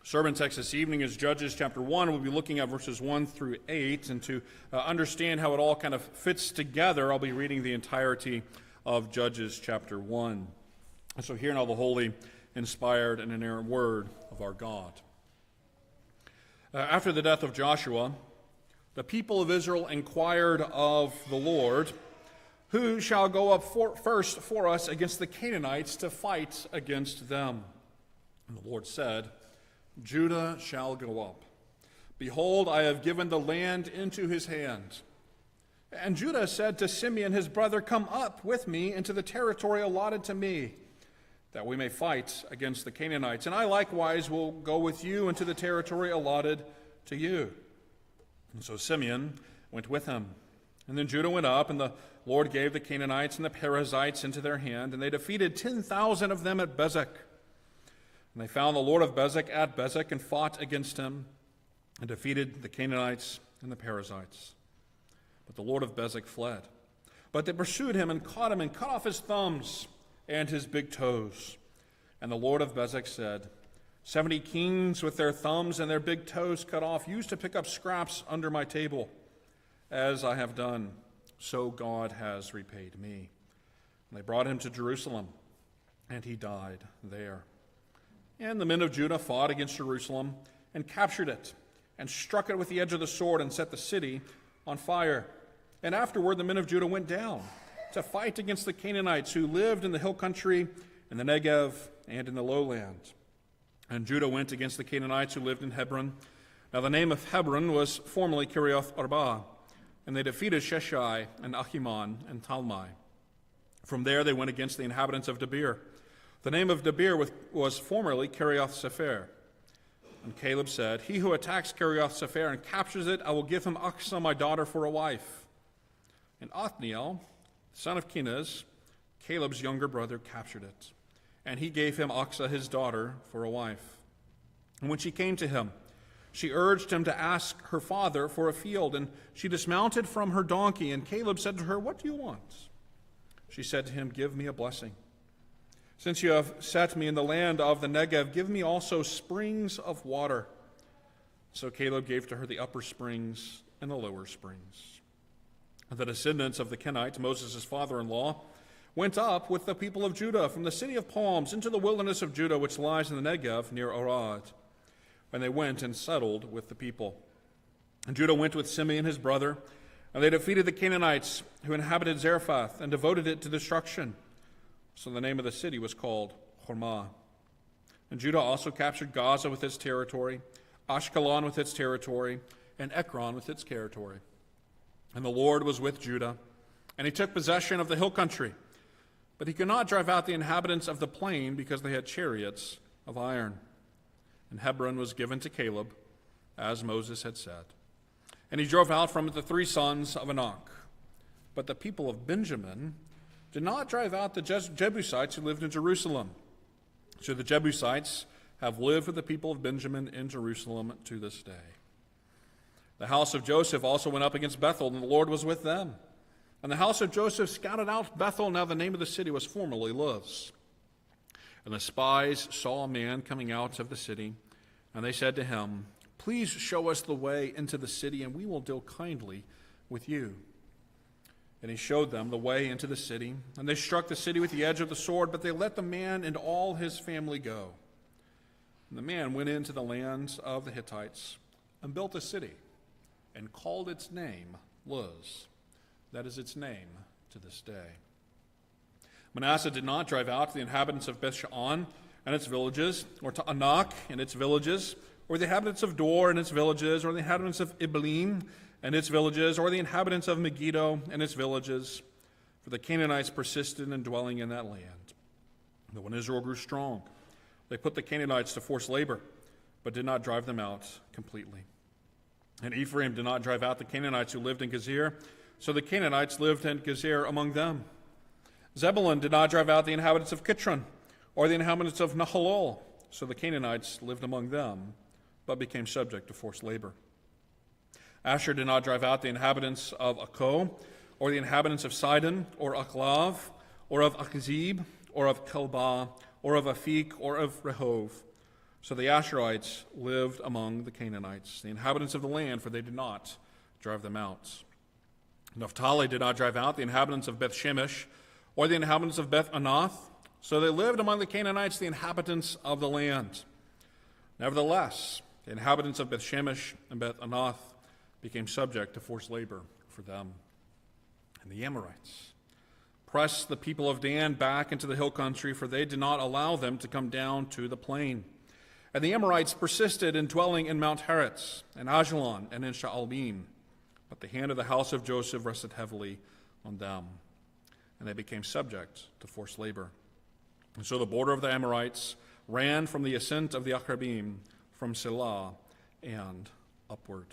Sermon text this evening is Judges chapter 1. We'll be looking at verses 1 through 8. And to understand how it all kind of fits together, I'll be reading the entirety of Judges chapter 1. And so hear now the holy, inspired, and inerrant word of our God. After the death of Joshua, the people of Israel inquired of the Lord, "Who shall go up first for us against the Canaanites to fight against them?" And the Lord said, "Judah shall go up. Behold, I have given the land into his hand." And Judah said to Simeon his brother, "Come up with me into the territory allotted to me, that we may fight against the Canaanites. And I likewise will go with you into the territory allotted to you." And so Simeon went with him. And then Judah went up, and the Lord gave the Canaanites and the Perizzites into their hand, and they defeated 10,000 of them at Bezek. And they found the Lord of Bezek at Bezek and fought against him and defeated the Canaanites and the Perizzites. But the Lord of Bezek fled. But they pursued him and caught him and cut off his thumbs and his big toes. And the Lord of Bezek said, 70 kings with their thumbs and their big toes cut off used to pick up scraps under my table. As I have done, so God has repaid me. And they brought him to Jerusalem, and he died there. And the men of Judah fought against Jerusalem and captured it and struck it with the edge of the sword and set the city on fire. And afterward the men of Judah went down to fight against the Canaanites who lived in the hill country, in the Negev, and in the lowland. And Judah went against the Canaanites who lived in Hebron. Now the name of Hebron was formerly Kiriath Arba, and they defeated Sheshai and Ahiman and Talmai. From there they went against the inhabitants of Debir. The name of Debir was formerly Kiriath Sepher. And Caleb said, "He who attacks Kiriath Sepher and captures it, I will give him Achsah my daughter for a wife." And Othniel, son of Kenaz, Caleb's younger brother, captured it. And he gave him Achsah his daughter for a wife. And when she came to him, she urged him to ask her father for a field. And she dismounted from her donkey. And Caleb said to her, "What do you want?" She said to him, "Give me a blessing. Since you have set me in the land of the Negev, give me also springs of water." So Caleb gave to her the upper springs and the lower springs. The descendants of the Kenites, Moses' father-in-law, went up with the people of Judah from the city of palms into the wilderness of Judah, which lies in the Negev near Arad. And they went and settled with the people. And Judah went with Simeon his brother, and they defeated the Canaanites who inhabited Zarephath and devoted it to destruction. So the name of the city was called Hormah. And Judah also captured Gaza with its territory, Ashkelon with its territory, and Ekron with its territory. And the Lord was with Judah, and he took possession of the hill country. But he could not drive out the inhabitants of the plain because they had chariots of iron. And Hebron was given to Caleb, as Moses had said. And he drove out from it the 3 sons of Anak. But the people of Benjamin did not drive out the Jebusites who lived in Jerusalem. So the Jebusites have lived with the people of Benjamin in Jerusalem to this day. The house of Joseph also went up against Bethel, and the Lord was with them. And the house of Joseph scouted out Bethel. Now the name of the city was formerly Luz. And the spies saw a man coming out of the city, and they said to him, "Please show us the way into the city, and we will deal kindly with you." And he showed them the way into the city, and they struck the city with the edge of the sword, but they let the man and all his family go. And the man went into the lands of the Hittites and built a city and called its name Luz. That is its name to this day. Manasseh did not drive out the inhabitants of Bethshan and its villages, or to Anak and its villages, or the inhabitants of Dor and its villages, or the inhabitants of Ibalim and its villages, or the inhabitants of Megiddo and its villages, for the Canaanites persisted in dwelling in that land. But when Israel grew strong, they put the Canaanites to forced labor, but did not drive them out completely. And Ephraim did not drive out the Canaanites who lived in Gezer, so the Canaanites lived in Gezer among them. Zebulun did not drive out the inhabitants of Kitron, or the inhabitants of Nahalol, so the Canaanites lived among them, but became subject to forced labor. Asher did not drive out the inhabitants of Akko, or the inhabitants of Sidon, or Aklav, or of Akzib, or of Kelbah, or of Afik, or of Rehov. So the Asherites lived among the Canaanites, the inhabitants of the land, for they did not drive them out. Naphtali did not drive out the inhabitants of Beth-Shemesh or the inhabitants of Beth-Anath, so they lived among the Canaanites, the inhabitants of the land. Nevertheless, the inhabitants of Beth-Shemesh and Beth-Anath became subject to forced labor for them. And the Amorites pressed the people of Dan back into the hill country, for they did not allow them to come down to the plain. And the Amorites persisted in dwelling in Mount Heretz, and Ajalon, and in Shaalbim. But the hand of the house of Joseph rested heavily on them, and they became subject to forced labor. And so the border of the Amorites ran from the ascent of the Achrabim, from Selah and upward.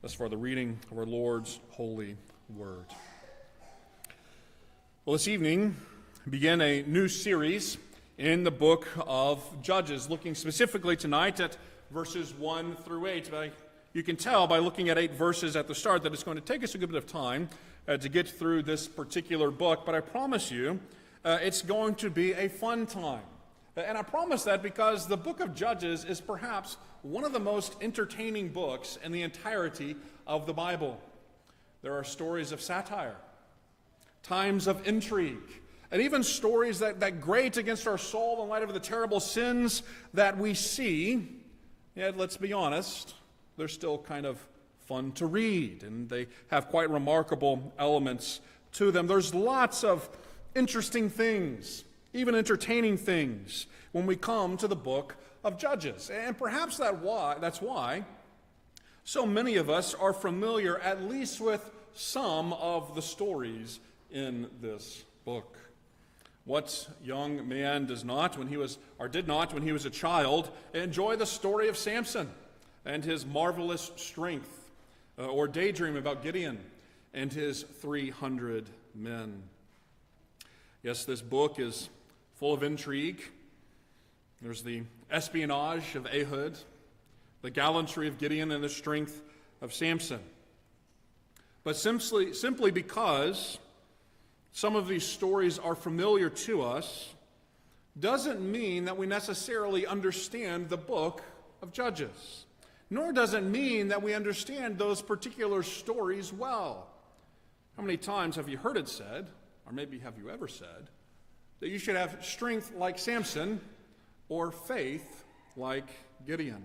Thus far the reading of our Lord's holy word. Well, this evening we begin a new series in the book of Judges, looking specifically tonight at verses 1 through 8. You can tell by looking at 8 verses at the start that it's going to take us a good bit of time to get through this particular book, but I promise you it's going to be a fun time. And I promise that because the book of Judges is perhaps one of the most entertaining books in the entirety of the Bible. There are stories of satire, times of intrigue, and even stories that grate against our soul in light of the terrible sins that we see. Yet, let's be honest, they're still kind of fun to read, and they have quite remarkable elements to them. There's lots of interesting things, even entertaining things, when we come to the book of Judges. And perhaps that's why so many of us are familiar at least with some of the stories in this book. What young man did not when he was a child enjoy the story of Samson and his marvelous strength, or daydream about Gideon and his 300 men? Yes, this book is full of intrigue. There's the espionage of Ehud, the gallantry of Gideon, and the strength of Samson. But simply because some of these stories are familiar to us doesn't mean that we necessarily understand the book of Judges. Nor does it mean that we understand those particular stories well. How many times have you heard it said, or maybe have you ever said, that you should have strength like Samson or faith like Gideon?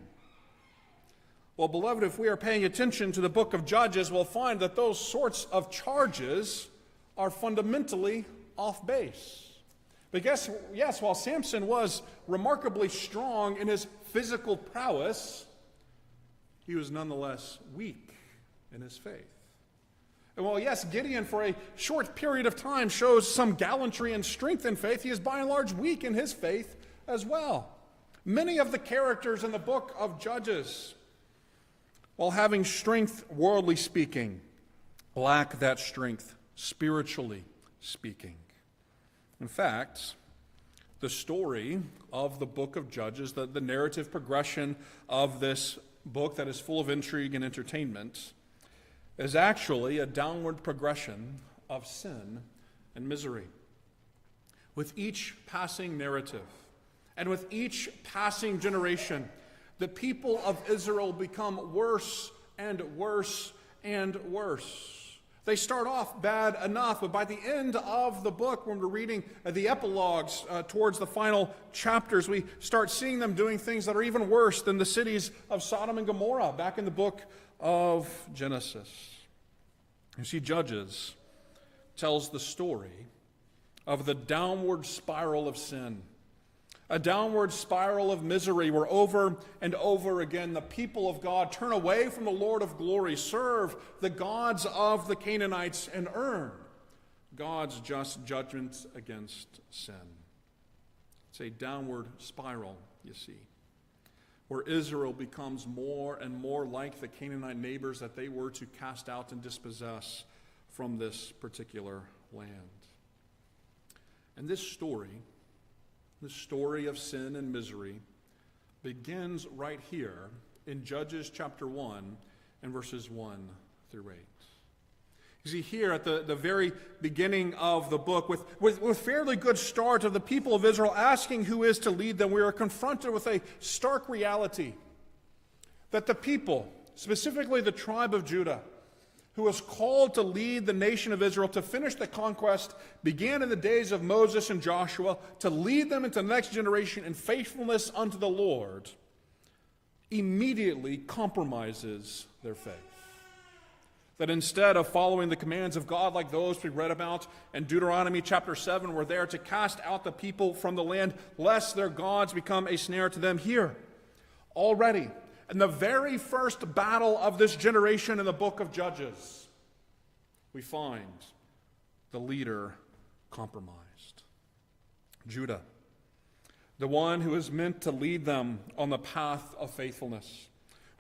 Well, beloved, if we are paying attention to the book of Judges, we'll find that those sorts of charges are fundamentally off base. But yes, while Samson was remarkably strong in his physical prowess, he was nonetheless weak in his faith. And while, yes, Gideon for a short period of time shows some gallantry and strength in faith, he is by and large weak in his faith as well. Many of the characters in the book of Judges, while having strength worldly speaking, lack that strength spiritually speaking. In fact, the story of the book of Judges, the narrative progression of this book that is full of intrigue and entertainment, is actually a downward progression of sin and misery. With each passing narrative and with each passing generation, the people of Israel become worse and worse and worse. They start off bad enough, but by the end of the book, when we're reading the epilogues towards the final chapters, we start seeing them doing things that are even worse than the cities of Sodom and Gomorrah back in the book of Genesis. You see, Judges tells the story of the downward spiral of sin, a downward spiral of misery where over and over again the people of God turn away from the Lord of glory, serve the gods of the Canaanites, and earn God's just judgment against sin. It's a downward spiral, you see, where Israel becomes more and more like the Canaanite neighbors that they were to cast out and dispossess from this particular land. And this story of sin and misery, begins right here in Judges chapter 1 and verses 1 through 8. You see here at the very beginning of the book, with fairly good start of the people of Israel asking who is to lead them, we are confronted with a stark reality that the people, specifically the tribe of Judah, who was called to lead the nation of Israel to finish the conquest, began in the days of Moses and Joshua, to lead them into the next generation in faithfulness unto the Lord, immediately compromises their faith. That instead of following the commands of God like those we read about in Deuteronomy chapter 7, were there to cast out the people from the land, lest their gods become a snare to them. Here, already, in the very first battle of this generation in the book of Judges, we find the leader compromised. Judah, the one who is meant to lead them on the path of faithfulness.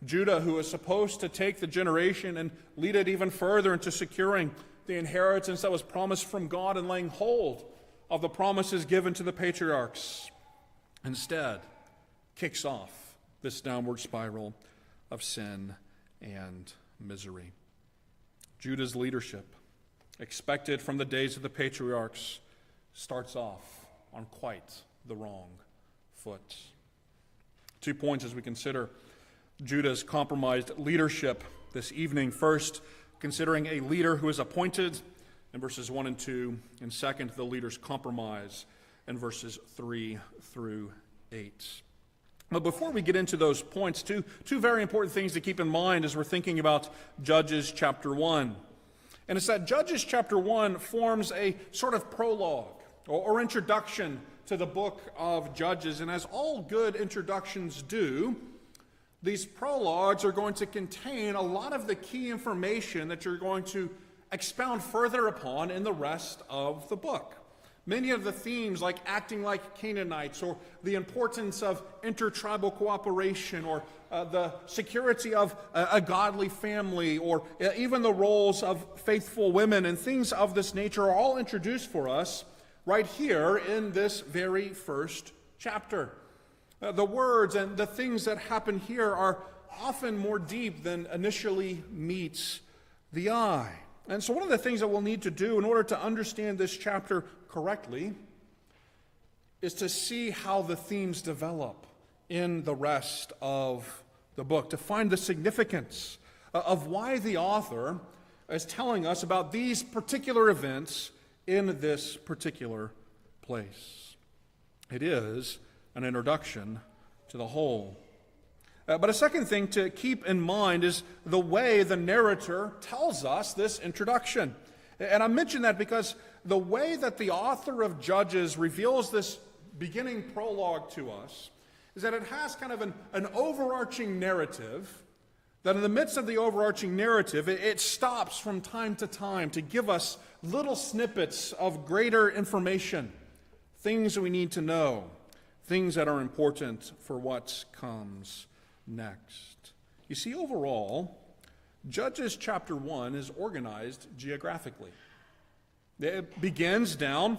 Judah, who is supposed to take the generation and lead it even further into securing the inheritance that was promised from God and laying hold of the promises given to the patriarchs, instead kicks off this downward spiral of sin and misery. Judah's leadership, expected from the days of the patriarchs, starts off on quite the wrong foot. 2 points as we consider Judah's compromised leadership this evening. First, considering a leader who is appointed in verses 1 and 2, and second, the leader's compromise in verses 3 through 8. But before we get into those points, two very important things to keep in mind as we're thinking about Judges chapter 1. And it's that Judges chapter 1 forms a sort of prologue or introduction to the book of Judges. And as all good introductions do, these prologues are going to contain a lot of the key information that you're going to expound further upon in the rest of the book. Many of the themes, like acting like Canaanites, or the importance of intertribal cooperation, or the security of a godly family, or even the roles of faithful women, and things of this nature are all introduced for us right here in this very first chapter. The words and the things that happen here are often more deep than initially meets the eye. And so one of the things that we'll need to do in order to understand this chapter correctly is to see how the themes develop in the rest of the book, to find the significance of why the author is telling us about these particular events in this particular place. It is an introduction to the whole. But a second thing to keep in mind is the way the narrator tells us this introduction. And I mention that because the way that the author of Judges reveals this beginning prologue to us is that it has kind of an overarching narrative, that in the midst of the overarching narrative, it stops from time to time to give us little snippets of greater information, things that we need to know, things that are important for what comes next. You see, overall, Judges chapter 1 is organized geographically. It begins down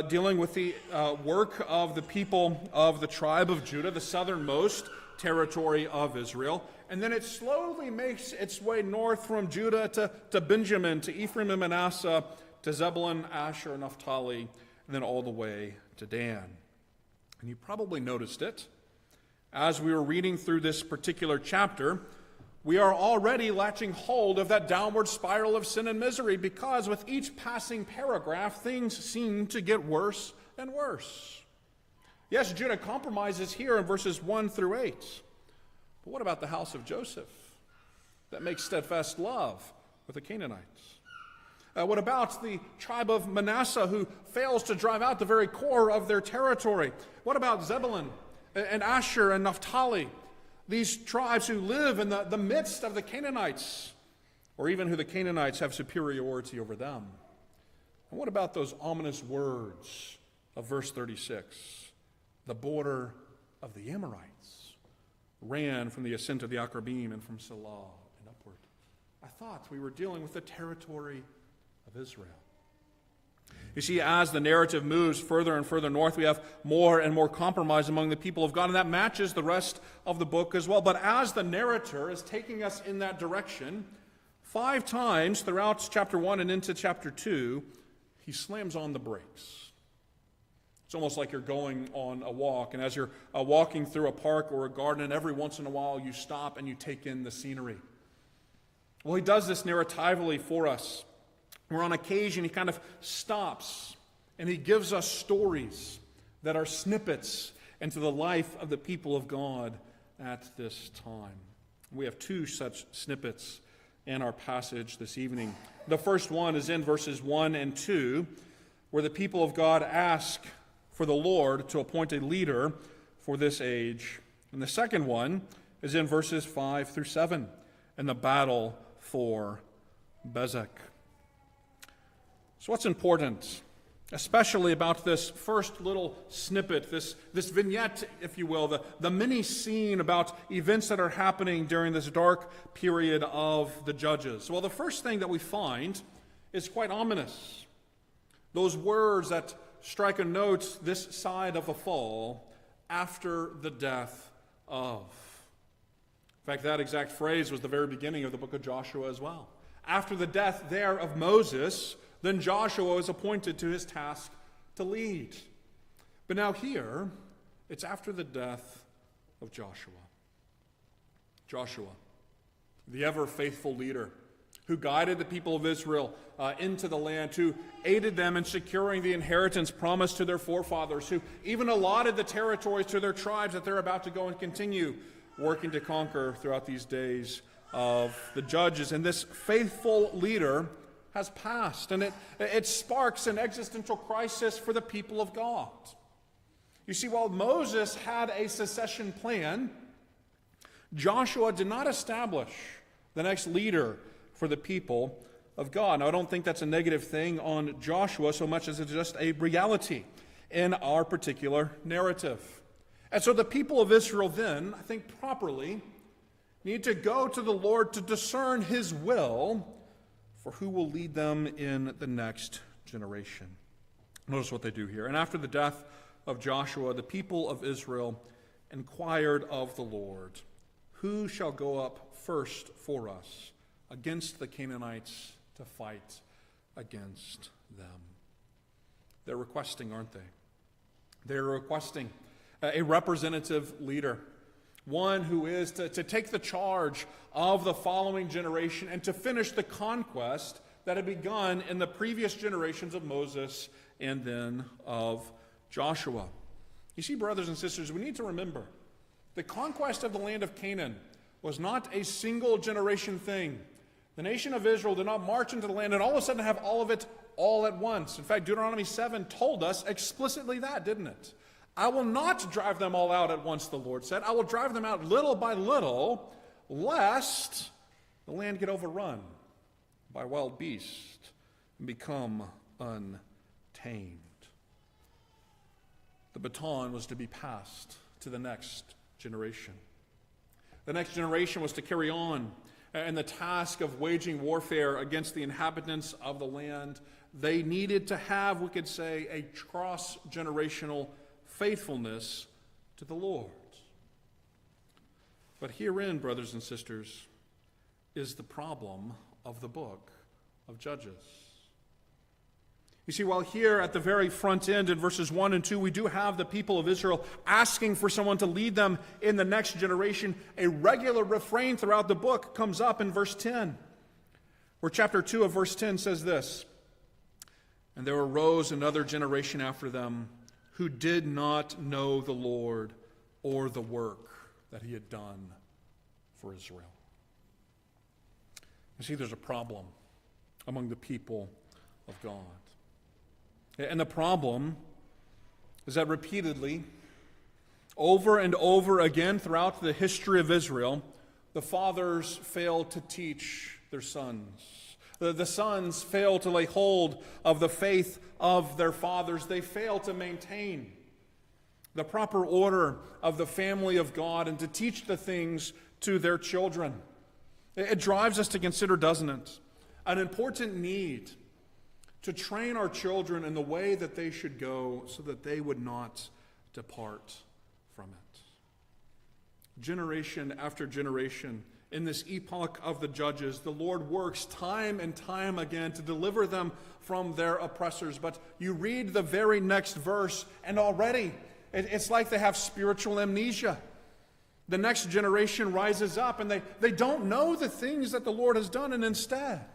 dealing with the work of the people of the tribe of Judah, the southernmost territory of Israel, and then it slowly makes its way north from Judah to Benjamin, to Ephraim and Manasseh, to Zebulun, Asher, and Naphtali, and then all the way to Dan. And you probably noticed it. As we were reading through this particular chapter, we are already latching hold of that downward spiral of sin and misery, because with each passing paragraph, things seem to get worse and worse. Yes, Judah compromises here in verses 1 through 8. But what about the house of Joseph that makes steadfast love with the Canaanites? What about the tribe of Manasseh, who fails to drive out the very core of their territory? What about Zebulun and Asher and Naphtali, these tribes who live in the midst of the Canaanites, or even who the Canaanites have superiority over them? And what about those ominous words of verse 36? The border of the Amorites ran from the ascent of the Akrabim and from Selah and upward. I thought we were dealing with the territory of Israel. You see, as the narrative moves further and further north, we have more and more compromise among the people of God, and that matches the rest of the book as well. But as the narrator is taking us in that direction, 5 times throughout chapter 1 and into chapter 2, he slams on the brakes. It's almost like you're going on a walk, and as you're walking through a park or a garden, and every once in a while you stop and you take in the scenery. Well, he does this narratively for us, where on occasion he kind of stops and he gives us stories that are snippets into the life of the people of God at this time. We have 2 such snippets in our passage this evening. The first one is in verses 1 and 2, where the people of God ask for the Lord to appoint a leader for this age. And the second one is in verses 5 through 7, in the battle for Bezek. So what's important, especially about this first little snippet, this vignette, if you will, the mini scene about events that are happening during this dark period of the Judges? Well, the first thing that we find is quite ominous. Those words that strike a note this side of the fall, after the death of. In fact, that exact phrase was the very beginning of the book of Joshua as well. After the death there of Moses, then Joshua was appointed to his task to lead. But now here, it's after the death of Joshua. Joshua, the ever-faithful leader, who guided the people of Israel into the land, who aided them in securing the inheritance promised to their forefathers, who even allotted the territories to their tribes that they're about to go and continue working to conquer throughout these days of the Judges. And this faithful leader has passed, and it sparks an existential crisis for the people of God. You see, while Moses had a secession plan, Joshua did not establish the next leader for the people of God. Now, I don't think that's a negative thing on Joshua so much as it's just a reality in our particular narrative. And so the people of Israel then, I think properly, need to go to the Lord to discern his will for who will lead them in the next generation. Notice what they do here. And after the death of Joshua, the people of Israel inquired of the Lord, who shall go up first for us against the Canaanites to fight against them? They're requesting, aren't they? They're requesting a representative leader, one who is to take the charge of the following generation and to finish the conquest that had begun in the previous generations of Moses and then of Joshua. You see, brothers and sisters, we need to remember the conquest of the land of Canaan was not a single generation thing. The nation of Israel did not march into the land and all of a sudden have all of it all at once. In fact, Deuteronomy 7 told us explicitly that, didn't it? I will not drive them all out at once, the Lord said. I will drive them out little by little, lest the land get overrun by wild beasts and become untamed. The baton was to be passed to the next generation. The next generation was to carry on in the task of waging warfare against the inhabitants of the land. They needed to have, we could say, a cross-generational faithfulness to the Lord. But herein, brothers and sisters, is the problem of the book of Judges. You see, while here at the very front end in verses 1 and 2, we do have the people of Israel asking for someone to lead them in the next generation, a regular refrain throughout the book comes up in verse 10, where chapter 2 of verse 10 says this, "And there arose another generation after them who did not know the Lord or the work that he had done for Israel." You see, there's a problem among the people of God. And the problem is that repeatedly, over and over again throughout the history of Israel, the fathers fail to teach their sons. The sons fail to lay hold of the faith of their fathers. They fail to maintain the proper order of the family of God and to teach the things to their children. It drives us to consider, doesn't it, an important need to train our children in the way that they should go so that they would not depart from it. Generation after generation in this epoch of the judges, the Lord works time and time again to deliver them from their oppressors. But you read the very next verse, and already it's like they have spiritual amnesia. The next generation rises up, and they don't know the things that the Lord has done, and instead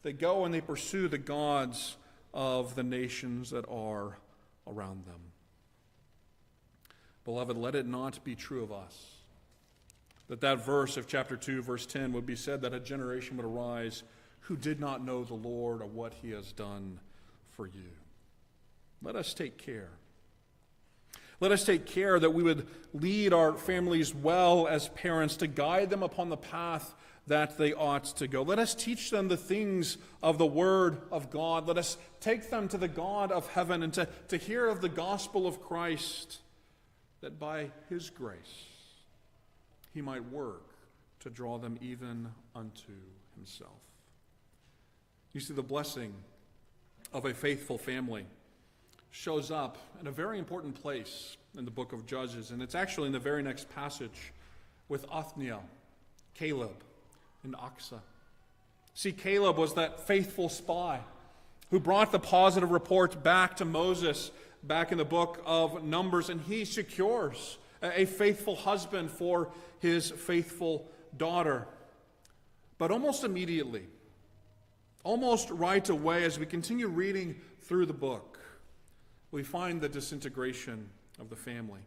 they go and they pursue the gods of the nations that are around them. Beloved, let it not be true of us that verse of chapter 2, verse 10 would be said that a generation would arise who did not know the Lord or what he has done for you. Let us take care. Let us take care that we would lead our families well as parents, to guide them upon the path that they ought to go. Let us teach them the things of the Word of God. Let us take them to the God of heaven and to hear of the gospel of Christ, that by his grace he might work to draw them even unto himself. You see, the blessing of a faithful family shows up in a very important place in the book of Judges, and it's actually in the very next passage with Othniel, Caleb, and Achsah. See, Caleb was that faithful spy who brought the positive report back to Moses back in the book of Numbers, and he secures a faithful husband for his faithful daughter. But almost immediately, almost right away, as we continue reading through the book, we find the disintegration of the family.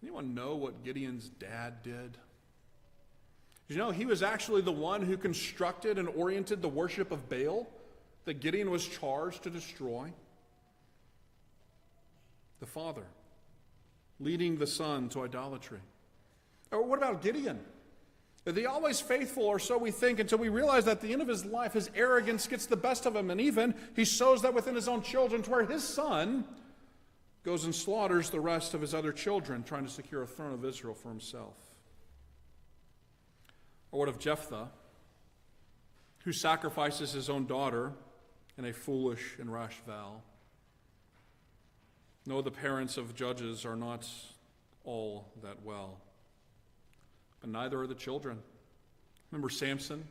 Anyone know what Gideon's dad did? Did you know he was actually the one who constructed and oriented the worship of Baal that Gideon was charged to destroy? The father leading the son to idolatry. Or what about Gideon? Is he always faithful, or so we think, until we realize that at the end of his life, his arrogance gets the best of him, and even he sows that within his own children, to where his son goes and slaughters the rest of his other children, trying to secure a throne of Israel for himself. Or what of Jephthah, who sacrifices his own daughter in a foolish and rash vow? No, the parents of judges are not all that well, but neither are the children. Remember Samson?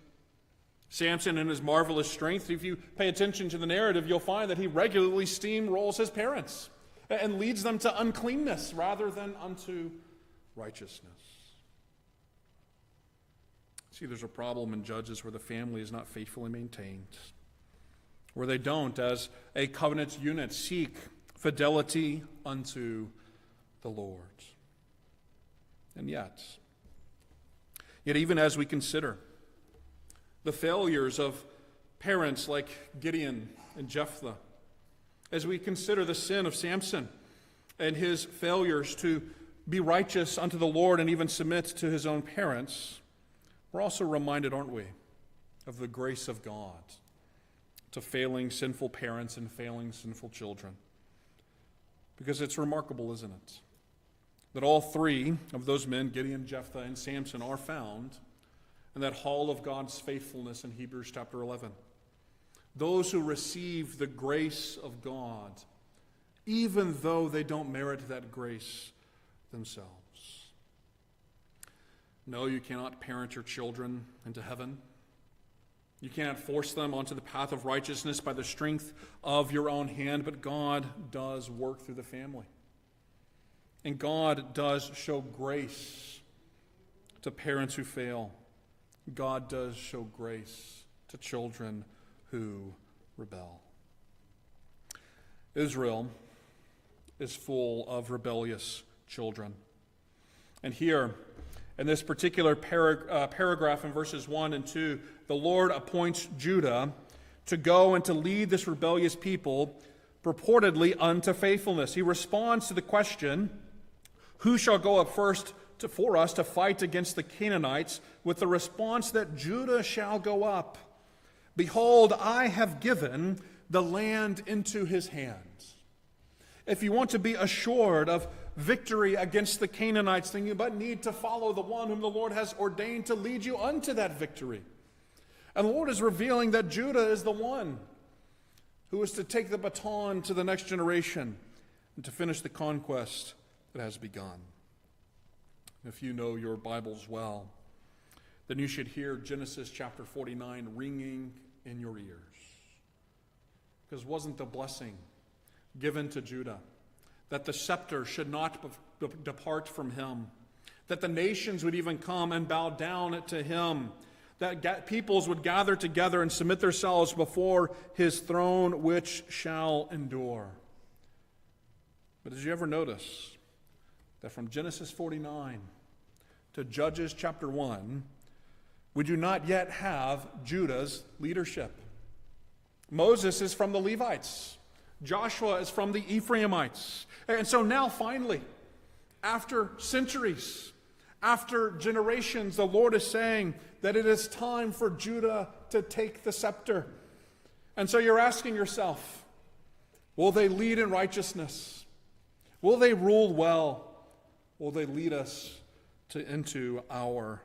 Samson in his marvelous strength, if you pay attention to the narrative, you'll find that he regularly steamrolls his parents and leads them to uncleanness rather than unto righteousness. See, there's a problem in Judges where the family is not faithfully maintained, where they don't, as a covenant unit, seek fidelity unto the Lord. And yet even as we consider the failures of parents like Gideon and Jephthah, as we consider the sin of Samson and his failures to be righteous unto the Lord and even submit to his own parents, we're also reminded, aren't we, of the grace of God to failing sinful parents and failing sinful children. Because it's remarkable, isn't it, that all three of those men, Gideon, Jephthah, and Samson, are found in that hall of God's faithfulness in Hebrews chapter 11. Those who receive the grace of God, even though they don't merit that grace themselves. No, you cannot parent your children into heaven. You cannot force them onto the path of righteousness by the strength of your own hand, but God does work through the family. And God does show grace to parents who fail. God does show grace to children who rebel. Israel is full of rebellious children. And here, in this particular paragraph in verses 1 and 2, the Lord appoints Judah to go and to lead this rebellious people purportedly unto faithfulness. He responds to the question, who shall go up first for us to fight against the Canaanites, with the response that Judah shall go up. Behold, I have given the land into his hands. If you want to be assured of victory against the Canaanites, then you but need to follow the one whom the Lord has ordained to lead you unto that victory. And the Lord is revealing that Judah is the one who is to take the baton to the next generation and to finish the conquest that has begun. If you know your Bibles well, then you should hear Genesis chapter 49 ringing in your ears. Because wasn't the blessing given to Judah that the scepter should not depart from him, that the nations would even come and bow down to him, that peoples would gather together and submit themselves before his throne, which shall endure. But did you ever notice that from Genesis 49 to Judges chapter 1, we do not yet have Judah's leadership? Moses is from the Levites. Joshua is from the Ephraimites. And so now finally, after centuries, after generations, the Lord is saying that it is time for Judah to take the scepter. And so you're asking yourself, will they lead in righteousness? Will they rule well? Will they lead us into our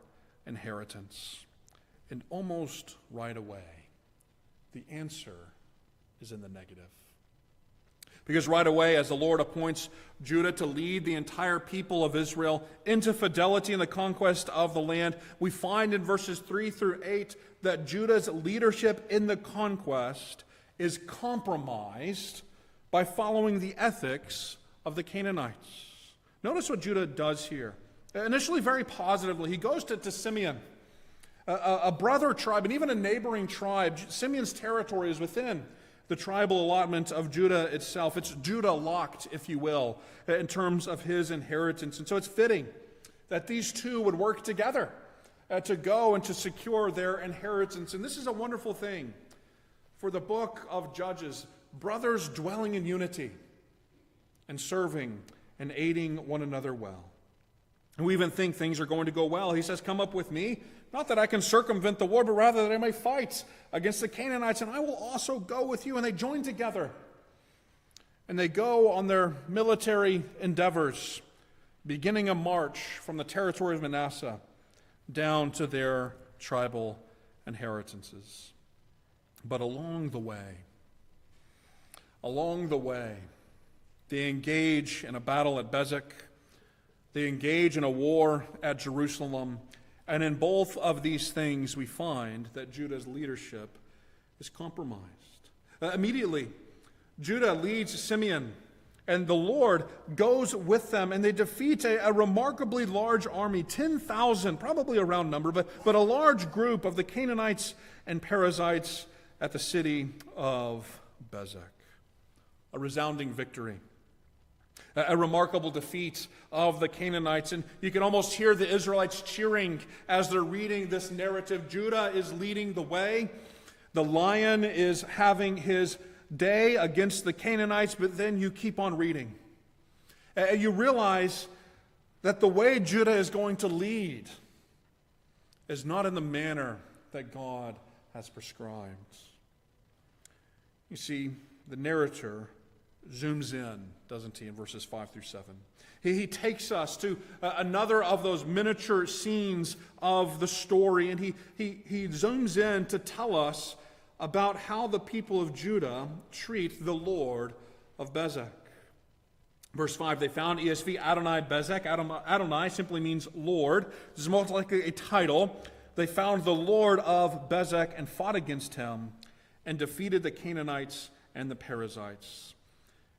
inheritance? And almost right away, the answer is in the negative. Because right away, as the Lord appoints Judah to lead the entire people of Israel into fidelity in the conquest of the land, we find in verses 3 through 8 that Judah's leadership in the conquest is compromised by following the ethics of the Canaanites. Notice what Judah does here. Initially, very positively, he goes to Simeon, a brother tribe, and even a neighboring tribe. Simeon's territory is within the tribal allotment of Judah itself. It's Judah locked, if you will, in terms of his inheritance. And so it's fitting that these two would work together to go and to secure their inheritance. And this is a wonderful thing for the book of Judges. Brothers dwelling in unity and serving and aiding one another well. And we even think things are going to go well. He says, come up with me, not that I can circumvent the war, but rather that I may fight against the Canaanites, and I will also go with you. And they join together. And they go on their military endeavors, beginning a march from the territory of Manasseh down to their tribal inheritances. But along the way, they engage in a battle at Bezek. They engage in a war at Jerusalem. And in both of these things, we find that Judah's leadership is compromised. Immediately, Judah leads Simeon, and the Lord goes with them, and they defeat a remarkably large army, 10,000, probably a round number, but a large group of the Canaanites and Perizzites at the city of Bezek. A resounding victory. A remarkable defeat of the Canaanites. And you can almost hear the Israelites cheering as they're reading this narrative. Judah is leading the way. The lion is having his day against the Canaanites, but then you keep on reading. And you realize that the way Judah is going to lead is not in the manner that God has prescribed. You see, the narrator zooms in, doesn't he, in verses 5 through 7. He takes us to another of those miniature scenes of the story, and he zooms in to tell us about how the people of Judah treat the Lord of Bezek. Verse 5, they found ESV Adonai Bezek. Adonai simply means Lord. This is most likely a title. They found the Lord of Bezek and fought against him and defeated the Canaanites and the Perizzites.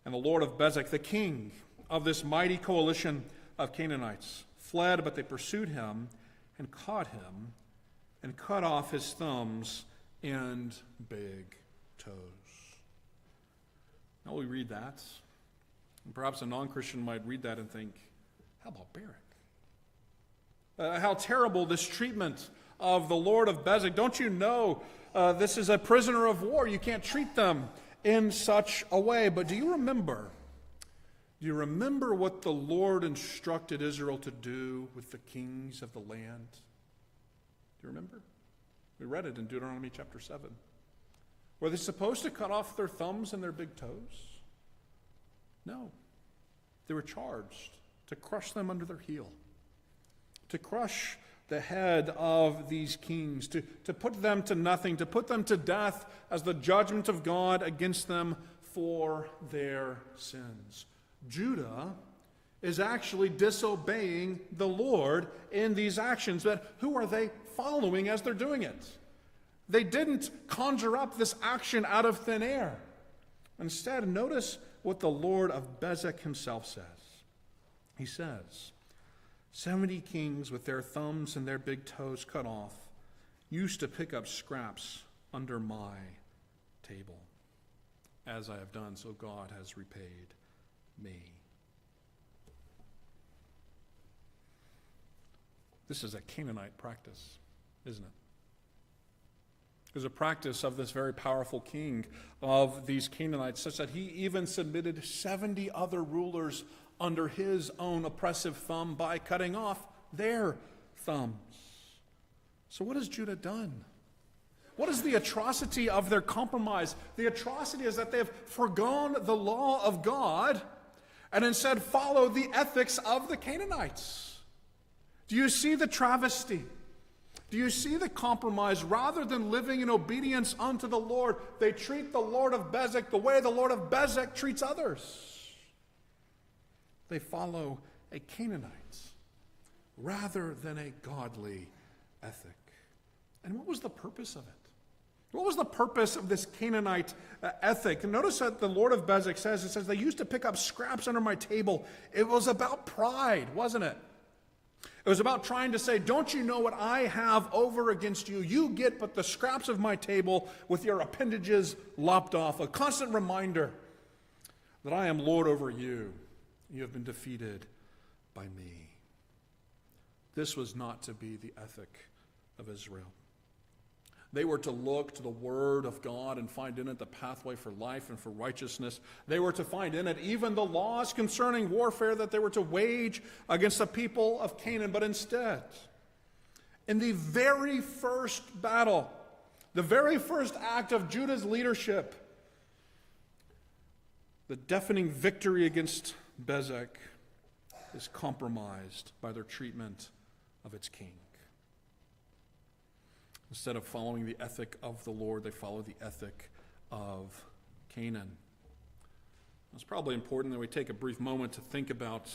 And the Lord of Bezek, the king of this mighty coalition of Canaanites, fled, but they pursued him and caught him and cut off his thumbs and big toes. Now we read that, and perhaps a non-Christian might read that and think, how barbaric. How terrible this treatment of the Lord of Bezek. Don't you know this is a prisoner of war? You can't treat them in such a way. But do you remember what the Lord instructed Israel to do with the kings of the land? Do you remember? We read it in Deuteronomy chapter 7. Were they supposed to cut off their thumbs and their big toes? No. They were charged to crush them under their heel, to crush the head of these kings, to put them to nothing, to put them to death as the judgment of God against them for their sins. Judah is actually disobeying the Lord in these actions. But who are they following as they're doing it? They didn't conjure up this action out of thin air. Instead, notice what the Lord of Bezek himself says. He says, 70 kings with their thumbs and their big toes cut off used to pick up scraps under my table. As I have done, so God has repaid me. This is a Canaanite practice, isn't it? It was a practice of this very powerful king of these Canaanites, such that he even submitted 70 other rulers under his own oppressive thumb by cutting off their thumbs. So what has Judah done? What is the atrocity of their compromise? The atrocity is that they have forgone the law of God and instead follow the ethics of the Canaanites. Do you see the travesty? Do you see the compromise? Rather than living in obedience unto the Lord, they treat the Lord of Bezek the way the Lord of Bezek treats others. They follow a Canaanite rather than a godly ethic. And what was the purpose of it? What was the purpose of this Canaanite ethic? And notice that the Lord of Bezek says, they used to pick up scraps under my table. It was about pride, wasn't it? It was about trying to say, don't you know what I have over against you? You get but the scraps of my table with your appendages lopped off. A constant reminder that I am Lord over you. You have been defeated by me. This was not to be the ethic of Israel. They were to look to the Word of God and find in it the pathway for life and for righteousness. They were to find in it even the laws concerning warfare that they were to wage against the people of Canaan. But instead, in the very first battle, the very first act of Judah's leadership, the deafening victory against Bezek is compromised by their treatment of its king. Instead of following the ethic of the Lord, they follow the ethic of Canaan. It's probably important that we take a brief moment to think about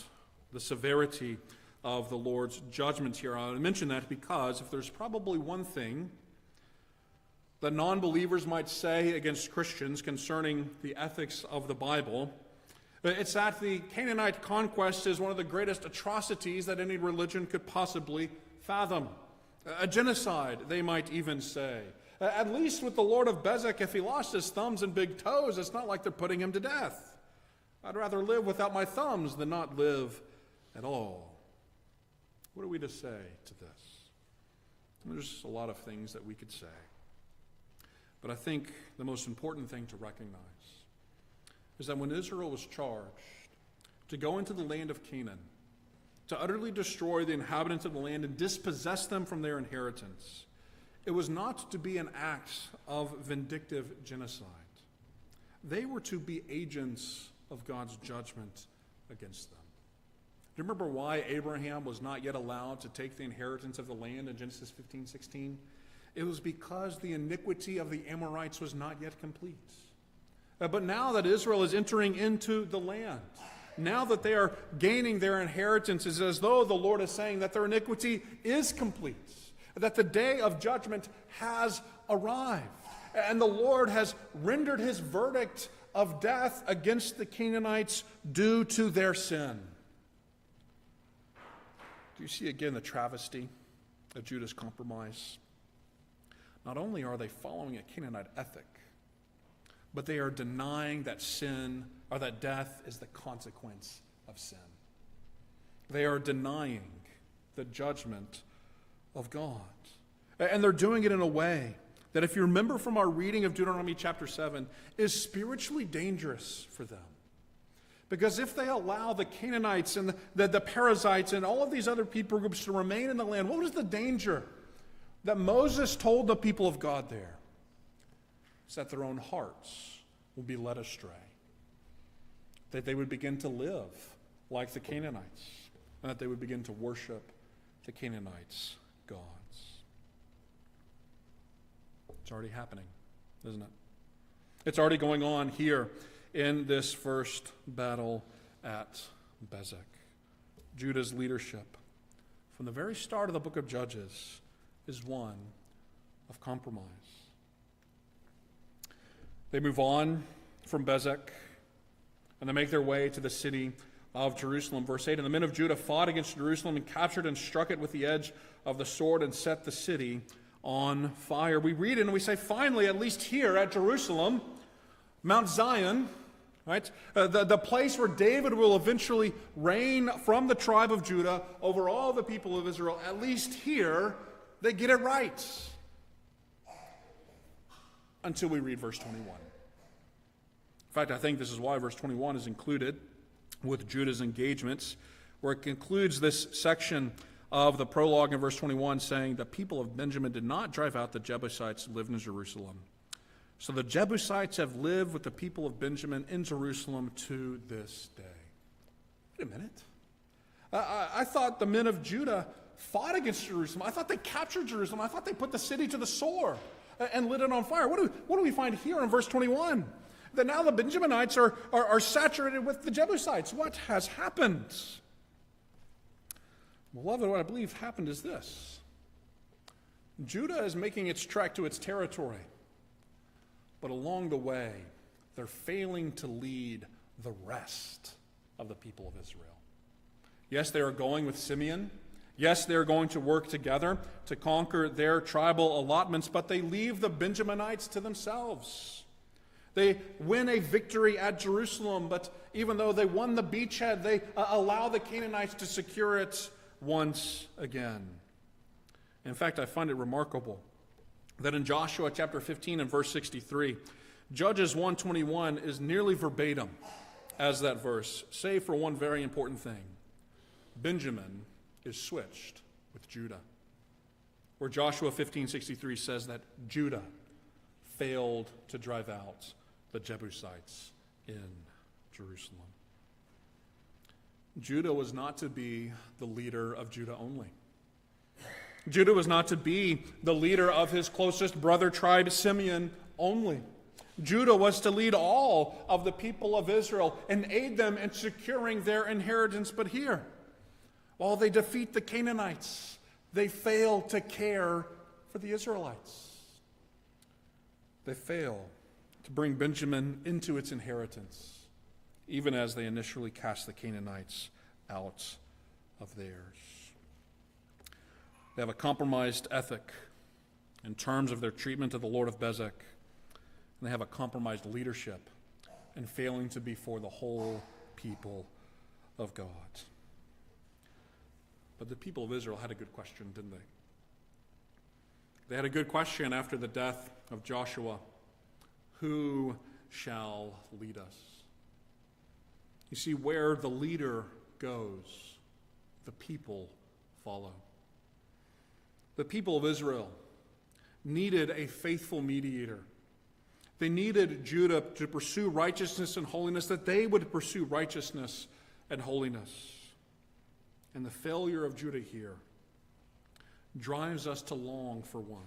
the severity of the Lord's judgment here. I mention that because if there's probably one thing that non-believers might say against Christians concerning the ethics of the Bible, it's that the Canaanite conquest is one of the greatest atrocities that any religion could possibly fathom. A genocide, they might even say. At least with the Lord of Bezek, if he lost his thumbs and big toes, it's not like they're putting him to death. I'd rather live without my thumbs than not live at all. What are we to say to this? There's a lot of things that we could say. But I think the most important thing to recognize is that when Israel was charged to go into the land of Canaan, to utterly destroy the inhabitants of the land and dispossess them from their inheritance, it was not to be an act of vindictive genocide. They were to be agents of God's judgment against them. Do you remember why Abraham was not yet allowed to take the inheritance of the land in Genesis 15:16? It was because the iniquity of the Amorites was not yet complete. But now that Israel is entering into the land, now that they are gaining their inheritance, it's as though the Lord is saying that their iniquity is complete, that the day of judgment has arrived, and the Lord has rendered his verdict of death against the Canaanites due to their sin. Do you see again the travesty of Judah's compromise? Not only are they following a Canaanite ethic, but they are denying that sin or that death is the consequence of sin. They are denying the judgment of God. And they're doing it in a way that, if you remember from our reading of Deuteronomy chapter 7, is spiritually dangerous for them. Because if they allow the Canaanites and the Perizzites and all of these other people groups to remain in the land, what was the danger that Moses told the people of God there? It's that their own hearts will be led astray. That they would begin to live like the Canaanites, and that they would begin to worship the Canaanites' gods. It's already happening, isn't it? It's already going on here in this first battle at Bezek. Judah's leadership from the very start of the book of Judges is one of compromise. They move on from Bezek, and they make their way to the city of Jerusalem. Verse 8, and the men of Judah fought against Jerusalem and captured and struck it with the edge of the sword and set the city on fire. We read it and we say, finally, at least here at Jerusalem, Mount Zion, right, the place where David will eventually reign from the tribe of Judah over all the people of Israel, at least here, they get it right. Until we read verse 21. In fact, I think this is why verse 21 is included with Judah's engagements, where it concludes this section of the prologue in verse 21 saying, the people of Benjamin did not drive out the Jebusites who lived in Jerusalem. So the Jebusites have lived with the people of Benjamin in Jerusalem to this day. Wait a minute. I thought the men of Judah fought against Jerusalem. I thought they captured Jerusalem. I thought they put the city to the sword and lit it on fire. What do we find here in verse 21? That now the Benjaminites are saturated with the Jebusites. What has happened? Beloved, what I believe happened is this. Judah is making its trek to its territory. But along the way, they're failing to lead the rest of the people of Israel. Yes, they are going with Simeon. Yes, they're going to work together to conquer their tribal allotments, but they leave the Benjaminites to themselves. They win a victory at Jerusalem, but even though they won the beachhead, they allow the Canaanites to secure it once again. In fact, I find it remarkable that in Joshua chapter 15 and verse 63, Judges 1:21 is nearly verbatim as that verse, save for one very important thing. Benjamin is switched with Judah. Where Joshua 15:63 says that Judah failed to drive out the Jebusites in Jerusalem. Judah was not to be the leader of Judah only. Judah was not to be the leader of his closest brother tribe, Simeon, only. Judah was to lead all of the people of Israel and aid them in securing their inheritance. But here, while they defeat the Canaanites, they fail to care for the Israelites. They fail to bring Benjamin into its inheritance, even as they initially cast the Canaanites out of theirs. They have a compromised ethic in terms of their treatment of the Lord of Bezek, and they have a compromised leadership in failing to be for the whole people of God. But the people of Israel had a good question, didn't they? They had a good question after the death of Joshua. Who shall lead us? You see, where the leader goes, the people follow. The people of Israel needed a faithful mediator. They needed Judah to pursue righteousness and holiness, that they would pursue righteousness and holiness. And the failure of Judah here drives us to long for one,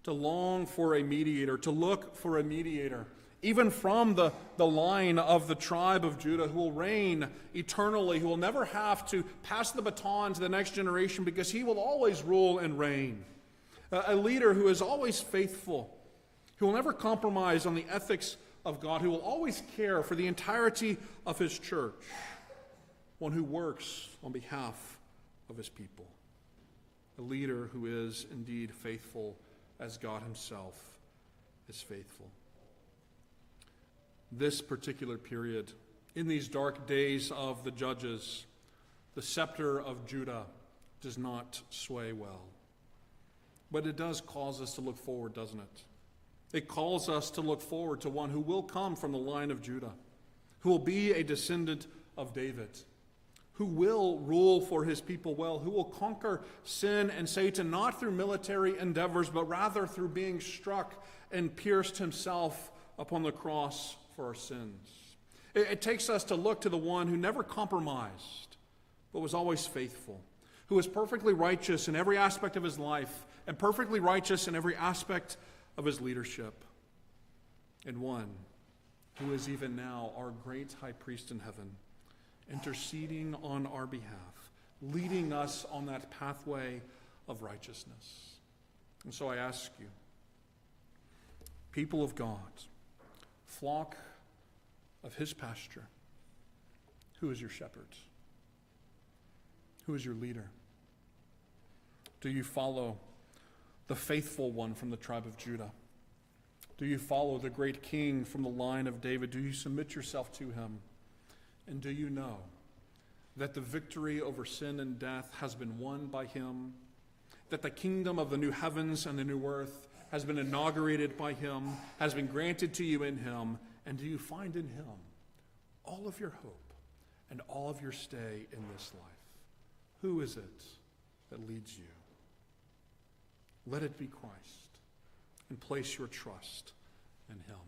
to long for a mediator, to look for a mediator, even from the line of the tribe of Judah, who will reign eternally, who will never have to pass the baton to the next generation because he will always rule and reign. A leader who is always faithful, who will never compromise on the ethics of God, who will always care for the entirety of his church, one who works on behalf of his people. A leader who is indeed faithful as God himself is faithful. This particular period, in these dark days of the judges, the scepter of Judah does not sway well. But it does cause us to look forward, doesn't it? It calls us to look forward to one who will come from the line of Judah, who will be a descendant of David, who will rule for his people well, who will conquer sin and Satan not through military endeavors, but rather through being struck and pierced himself upon the cross for our sins. It takes us to look to the one who never compromised, but was always faithful, who was perfectly righteous in every aspect of his life and perfectly righteous in every aspect of his leadership, and one who is even now our great high priest in heaven, interceding on our behalf, leading us on that pathway of righteousness. And so I ask you, people of God, flock of his pasture, who is your shepherd? Who is your leader? Do you follow the faithful one from the tribe of Judah? Do you follow the great king from the line of David? Do you submit yourself to him? And do you know that the victory over sin and death has been won by him? That the kingdom of the new heavens and the new earth has been inaugurated by him, has been granted to you in him? And do you find in him all of your hope and all of your stay in this life? Who is it that leads you? Let it be Christ, and place your trust in him.